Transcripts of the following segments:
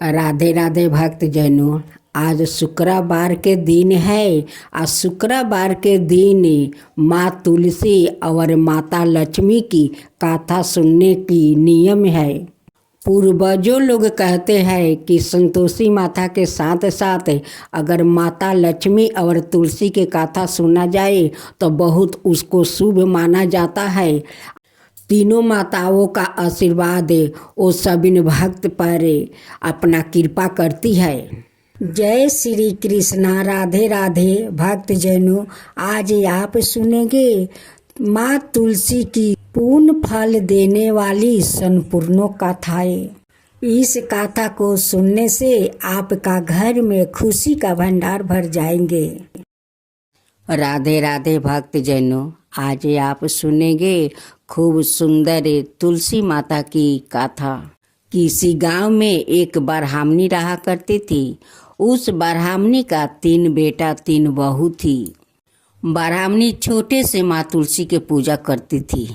राधे राधे भक्त जनों। आज शुक्रवार के दिन है। आज शुक्रवार के दिन माँ तुलसी और माता लक्ष्मी की कथा सुनने की नियम है। पूर्वजों लोग कहते हैं कि संतोषी माता के साथ साथ अगर माता लक्ष्मी और तुलसी की कथा सुना जाए तो बहुत उसको शुभ माना जाता है। तीनों माताओं का आशीर्वाद वो सभी भक्त पर अपना कृपा करती है। जय श्री कृष्णा। राधे राधे भक्त जनों। आज आप सुनेंगे माँ तुलसी की पूर्ण फल देने वाली संपूर्ण कथाएं। इस कथा को सुनने से आपका घर में खुशी का भंडार भर जाएंगे। राधे राधे भक्त जनों। आज आप सुनेंगे खूब सुंदर तुलसी माता की कथा। किसी गांव में एक ब्राह्मणी रहा करती थी। उस ब्राह्मणी का 3 बेटा 3 बहू थी। ब्राह्मणी छोटे से माँ तुलसी के पूजा करती थी।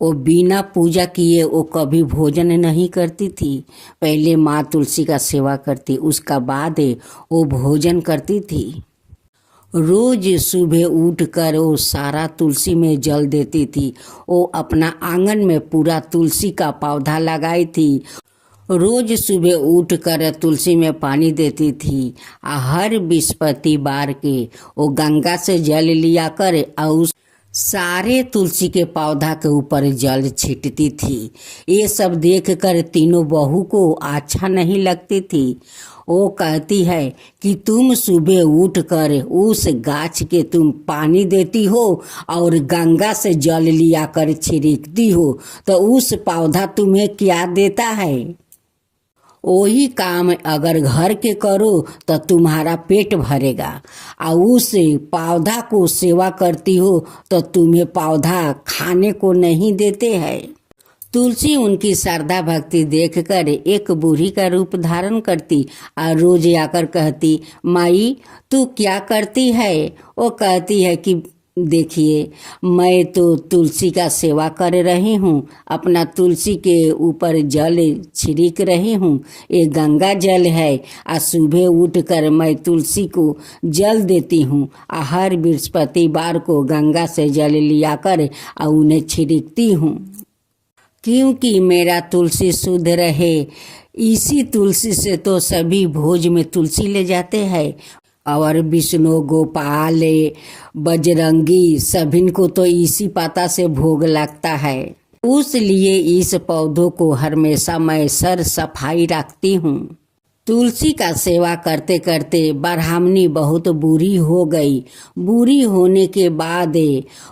वो बिना पूजा किए वो कभी भोजन नहीं करती थी। पहले माँ तुलसी का सेवा करती, उसका बाद वो भोजन करती थी। रोज सुबह उठकर वो सारा तुलसी में जल देती थी। वो अपना आंगन में पूरा तुलसी का पौधा लगाई थी। रोज सुबह उठकर तुलसी में पानी देती थी। हर बृहस्पतिवार के वो गंगा से जल लिया कर और उस सारे तुलसी के पौधा के ऊपर जल छींटती थी। ये सब देखकर तीनों बहू को अच्छा नहीं लगती थी। वो कहती है कि तुम सुबह उठकर उस गाछ के तुम पानी देती हो और गंगा से जल लिया कर छिड़कती हो, तो उस पौधा तुम्हें क्या देता है? वही काम अगर घर के करो तो तुम्हारा पेट भरेगा। और उस पौधा को सेवा करती हो तो तुम्हें पौधा खाने को नहीं देते हैं। तुलसी उनकी श्रद्धा भक्ति देखकर एक बूढ़ी का रूप धारण करती और रोज आकर कहती, माई तू क्या करती है? वो कहती है कि देखिए, मैं तो तुलसी का सेवा कर रही हूँ, अपना तुलसी के ऊपर जल छिड़क रही हूँ। ये गंगा जल है। आज सुबह उठकर मैं तुलसी को जल देती हूँ। हर बृहस्पतिवार को गंगा से जल लिया कर और उन्हें छिड़कती हूँ, क्योंकि मेरा तुलसी शुद्ध रहे। इसी तुलसी से तो सभी भोज में तुलसी ले जाते हैं और विष्णु गोपाल बजरंगी सभी को तो इसी पत्ता से भोग लगता है। उसलिए इस पौधों को हमेशा मैं सर सफाई रखती हूँ। तुलसी का सेवा करते करते ब्राह्मणी बहुत बुरी हो गई। बुरी होने के बाद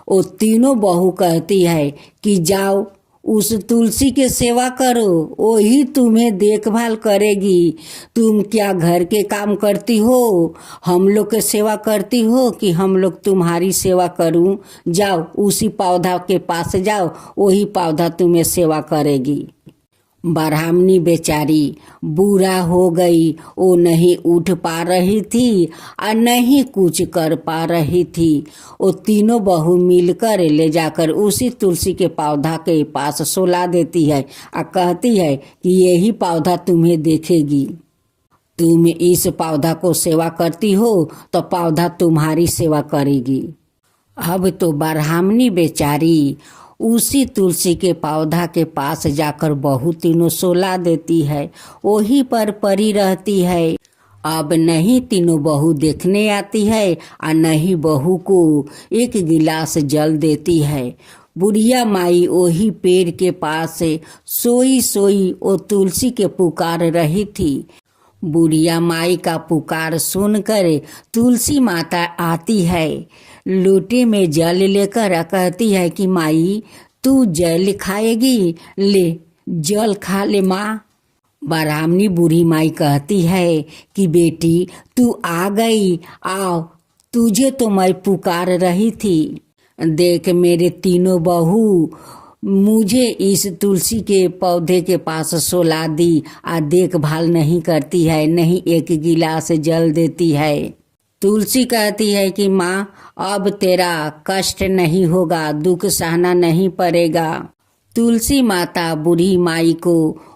वो तीनों बहू कहती है कि जाओ उस तुलसी के सेवा करो, वही तुम्हें देखभाल करेगी। तुम क्या घर के काम करती हो? हम लोग के सेवा करती हो कि हम लोग तुम्हारी सेवा करूं? जाओ उसी पौधा के पास जाओ, वही पौधा तुम्हें सेवा करेगी। ब्राह्मणी बेचारी बुरा हो गई। वो नहीं उठ पा रही थी और नहीं कुछ कर पा रही थी। वो तीनों बहू मिलकर ले जाकर उसी तुलसी के पौधा के पास सुला देती है और कहती है कि यही पौधा तुम्हें देखेगी। तुम इस पौधा को सेवा करती हो तो पौधा तुम्हारी सेवा करेगी। अब तो ब्राह्मणी बेचारी उसी तुलसी के पौधा के पास जाकर बहू तीनों सोला देती है, वही पर पड़ी रहती है। अब नहीं तीनों बहू देखने आती है और नहीं बहू को एक गिलास जल देती है। बुढ़िया माई वही पेड़ के पास सोई सोई वो तुलसी के पुकार रही थी। बुढ़िया माई का पुकार सुनकर तुलसी माता आती है, लोटे में जल लेकर कहती है कि माई तू जल खाएगी, ले जल खा ले माँ। ब्राह्मणी बूढ़ी माई कहती है कि बेटी तू आ गई, आओ, तुझे तो मैं पुकार रही थी। देख मेरे तीनों बहू मुझे इस तुलसी के पौधे के पास सोला दी और देखभाल नहीं करती है, नहीं एक गिलास जल देती है। तुलसी कहती है कि माँ अब तेरा कष्ट नहीं होगा, दुख सहना नहीं पड़ेगा। तुलसी माता बूढ़ी माई को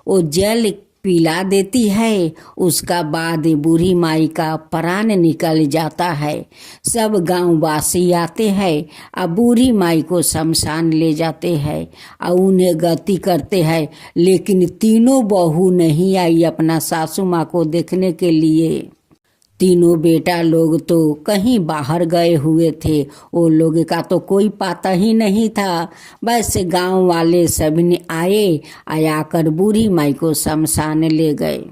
वो जल पिला देती है। उसका बाद बूढ़ी माई का प्राण निकल जाता है। सब गांव वासी आते हैं और बूढ़ी माई को शमशान ले जाते हैं और उन्हें गति करते हैं। लेकिन तीनों बहू नहीं आई अपना सासू माँ को देखने के लिए। तीनों बेटा लोग तो कहीं बाहर गए हुए थे। वो लोग का तो कोई पता ही नहीं था। बस गांव वाले सभी ने आकर बूढ़ी माई को शमशान ले गए।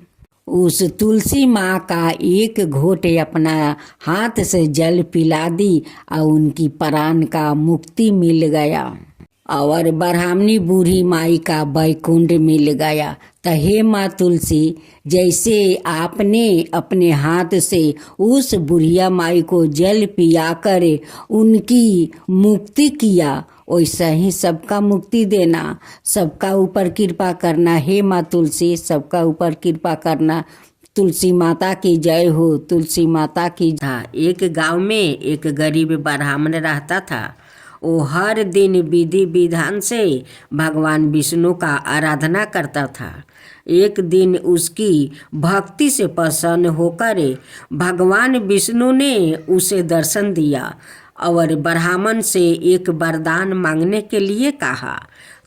उस तुलसी माँ का एक घोट अपना हाथ से जल पिला दी और उनकी प्राण का मुक्ति मिल गया और ब्राह्मणी बूढ़ी माई का बैकुंठ मिल गया। तो हे माँ तुलसी, जैसे आपने अपने हाथ से उस बुढ़िया माई को जल पिया कर उनकी मुक्ति किया, वैसा ही सबका मुक्ति देना, सबका ऊपर कृपा करना। हे माँ तुलसी, सबका ऊपर कृपा करना। तुलसी माता की जय हो, तुलसी माता की। एक गांव में एक गरीब ब्राह्मण रहता था। वो हर दिन विधि विधान से भगवान विष्णु का आराधना करता था। एक दिन उसकी भक्ति से प्रसन्न होकर भगवान विष्णु ने उसे दर्शन दिया और ब्राह्मण से एक वरदान मांगने के लिए कहा।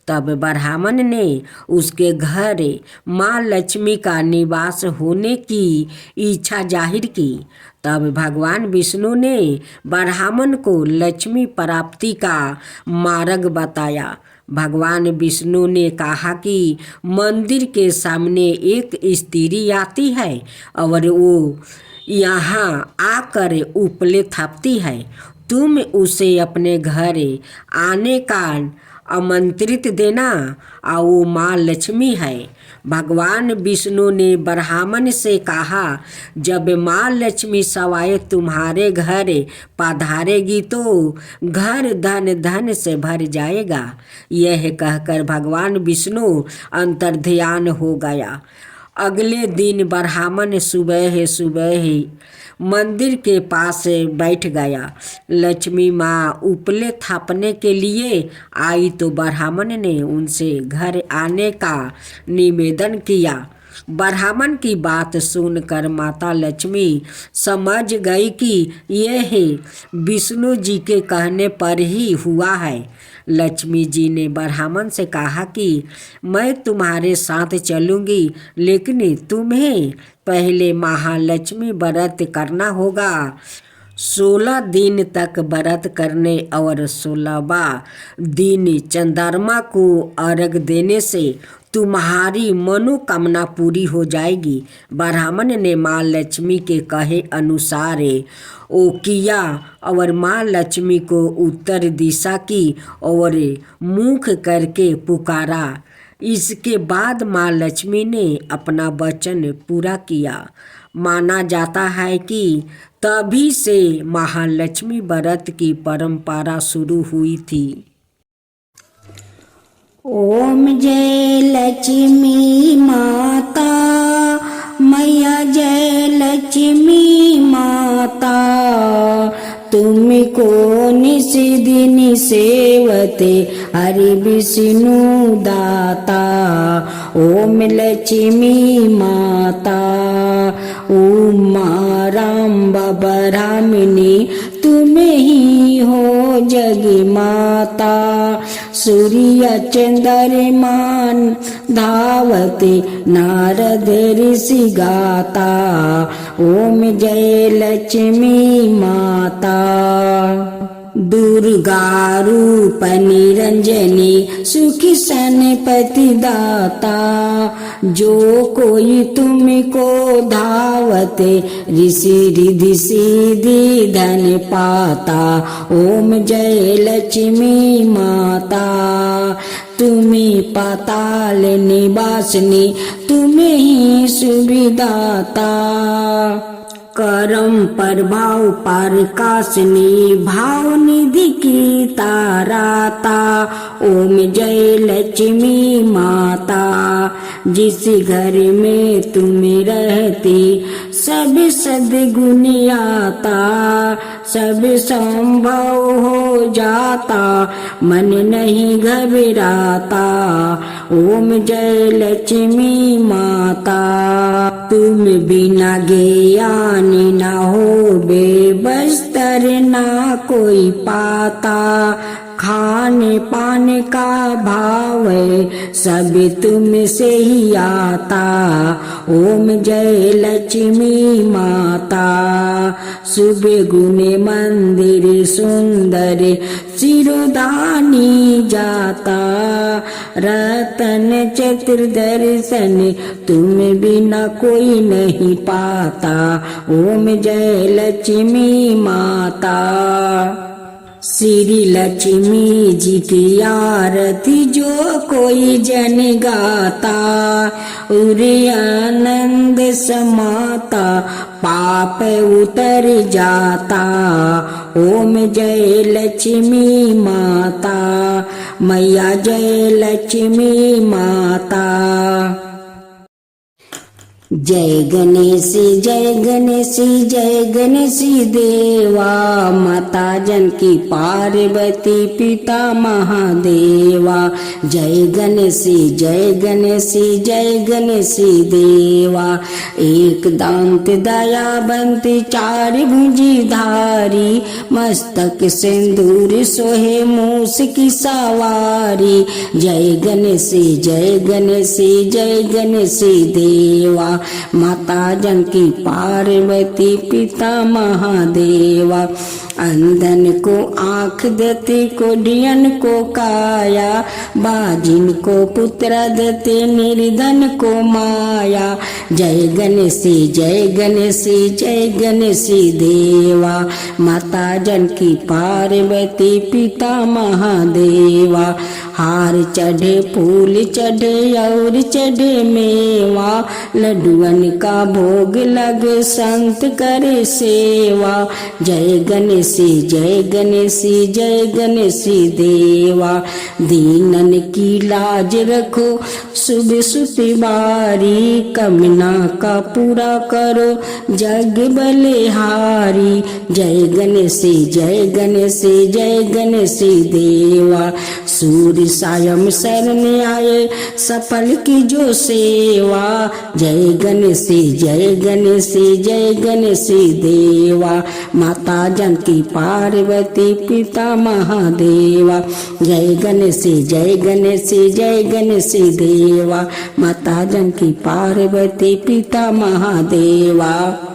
तब ब्राह्मण ने उसके घर माँ लक्ष्मी का निवास होने की इच्छा जाहिर की। तब भगवान विष्णु ने ब्राह्मण को लक्ष्मी प्राप्ति का मार्ग बताया। भगवान विष्णु ने कहा कि मंदिर के सामने एक स्त्री आती है और वो यहाँ आकर उपले थापती है। तुम उसे अपने घर आने का आमंत्रित देना और वो माँ लक्ष्मी है। भगवान विष्णु ने ब्राह्मण से कहा, जब माँ लक्ष्मी सवाए तुम्हारे घर पधारेगी तो घर धन धन से भर जाएगा। यह कहकर भगवान विष्णु अंतर्ध्यान हो गया। अगले दिन ब्राह्मण सुबह ही मंदिर के पास बैठ गया। लक्ष्मी माँ उपले थापने के लिए आई तो ब्राह्मण ने उनसे घर आने का निवेदन किया। ब्राह्मण की बात सुनकर माता लक्ष्मी समझ गई कि यह विष्णु जी के कहने पर ही हुआ है। लक्ष्मी जी ने ब्राह्मण से कहा कि मैं तुम्हारे साथ चलूंगी, लेकिन तुम्हें पहले महालक्ष्मी व्रत करना होगा। 16 दिन तक व्रत करने और 16वां दिन चंद्रमा को अर्घ देने से तुम्हारी मनोकामना पूरी हो जाएगी। ब्राह्मण ने माँ लक्ष्मी के कहे अनुसार वो किया और माँ लक्ष्मी को उत्तर दिशा की और मुख करके पुकारा। इसके बाद माँ लक्ष्मी ने अपना वचन पूरा किया। माना जाता है कि तभी से महालक्ष्मी व्रत की परंपरा शुरू हुई थी। ओम जय लक्ष्मी माता, मैया जय लक्ष्मी माता, तुमको निस दिन सेवते हरि विष्णु दाता। ओम लक्ष्मी माता, उमा राम ब्राह्मणी, तुम ही हो जग माता। सूर्य चंद्रमान धावते नारद ऋषि गाता। ओम जय लक्ष्मी माता। दुर्गा रूप निरंजनी, सुखी सनपति दाता। जो कोई तुमको धावते ऋषि रिधि सिद्धि धन पाता। ओम जय लक्ष्मी माता, तुम्ही पाताल निवासिनी, तुम्हें ही सुविदाता। करम प्रभाव प्रकाशनी, भाव निधि की ताराता। ओम जय लक्ष्मी माता, जिस घर में तुम रहती सब सद्गुण आता। सब संभव हो जाता, मन नहीं घबराता। ओम जय लक्ष्मी माता। तुम बिना ज्ञान न हो बेबस्तर ना कोई पाता। खाने पाने का भाव सब तुमसे ही आता। ओम जय लक्ष्मी माता। सुबह गुने मंदिर सुंदर सिरोधानी जाता। रतन चतुर्दर्शन तुम बिना कोई नहीं पाता। ओम जय लक्ष्मी माता। श्री लक्ष्मी जी की आरती जो कोई जन गाता, उरे आनंद समाता, पाप उतर जाता। ओम जय लक्ष्मी माता। मैया जय लक्ष्मी माता। जय गणेश जय गणेश जय गणेश देवा। माता जानकी पार्वती पिता महादेवा। जय गणेश जय गणेश जय गणेश देवा। एक दांत दयावंत चार भुजी धारी, मस्तक सिंदूर सोहे मूस की सवारी। जय गणेश जय गणेश जय गणेश देवा। माता जानकी पार्वती पिता महादेवा। अंधन को आँख देते, कोढ़ियन को काया, बाजिन को पुत्र देते, निर्धन को माया। जय गणेश जय गणेश जय गणेश देवा। माता जानकी पार्वती पिता महादेवा। हार चढ़े फूल चढ़े और चढ़े मेवा, लड्डुअन का भोग लग संत करे सेवा। जय गणेश जय गणेश जय गणेश देवा। दीनन की लाज रखो सुबह सुती बारी, कमना का पूरा करो जग बलिहारी। जय गणेश जय गणेश जय गणेश देवा। सूर्य सायं शरण आए सफल की जो सेवा। जय गणेश जय गणेश जय गणेश देवा। माता जानकी पार्वती पिता महादेवा। जय गणेश जय गणेश जय गणेश देवा। माता जानकी पार्वती पिता महादेवा।